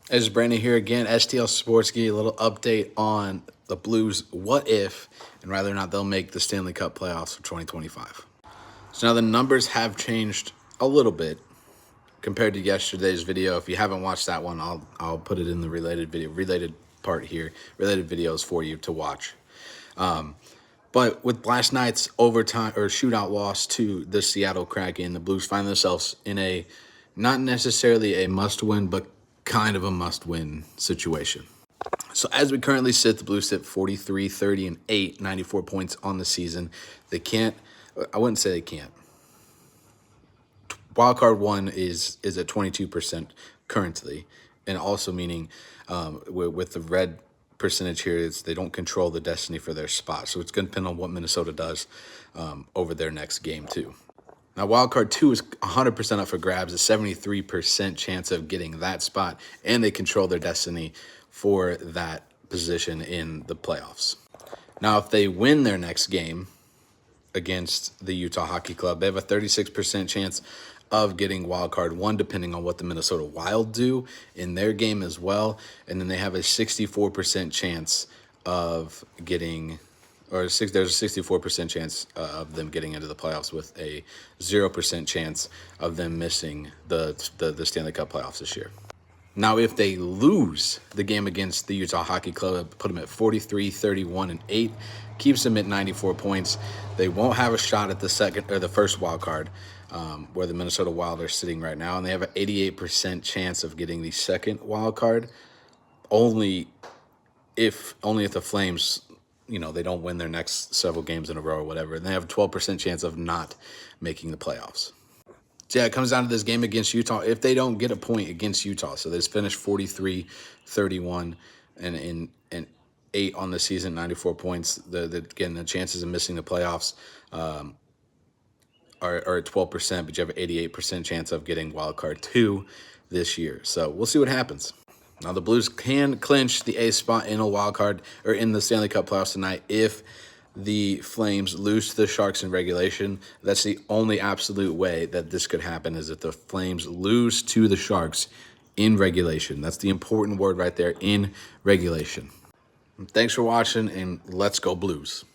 This is Brandon here again, STL Sports. Give you a little update on the Blues. What if, and whether or not they'll make the Stanley Cup playoffs for 2025. So now the numbers have changed a little bit compared to yesterday's video. If you haven't watched that one, I'll put it in the related part here, related videos for you to watch. But with last night's overtime or shootout loss to the Seattle Kraken, the Blues find themselves in a not necessarily a must-win, but kind of a must-win situation. So as we currently sit, the Blues sit 43, 30, and 8, 94 points on the season. They can't, I wouldn't say they can't. Wildcard one is at 22% currently, and also meaning with the red percentage here, they don't control the destiny for their spot. So it's going to depend on what Minnesota does over their next game too. Now, wildcard two is 100% up for grabs, a 73% chance of getting that spot, and they control their destiny for that position in the playoffs. Now, if they win their next game against the Utah Hockey Club, they have a 36% chance of getting wildcard one, depending on what the Minnesota Wild do in their game as well. And then they have a 64% chance of getting, there's a 64% chance of them getting into the playoffs, with a 0% chance of them missing the Stanley Cup playoffs this year. Now, if they lose the game against the Utah Hockey Club, put them at 43, 31, and 8, keeps them at 94 points. They won't have a shot at the second or the first wild card, where the Minnesota Wild are sitting right now, and they have an 88% chance of getting the second wild card. Only if the Flames, they don't win their next several games in a row or whatever, and they have a 12% chance of not making the playoffs. So, yeah, it comes down to this game against Utah. If they don't get a point against Utah, so they just finished 43, 31, and 8 on the season, 94 points, again, the chances of missing the playoffs are at 12%, but you have an 88% chance of getting wild card 2 this year. So we'll see what happens. Now, the Blues can clinch the A spot in a wild card or in the Stanley Cup playoffs tonight if the Flames lose to the Sharks in regulation. That's the only absolute way that this could happen, is if the Flames lose to the Sharks in regulation. That's the important word right there, in regulation. Thanks for watching, and let's go Blues.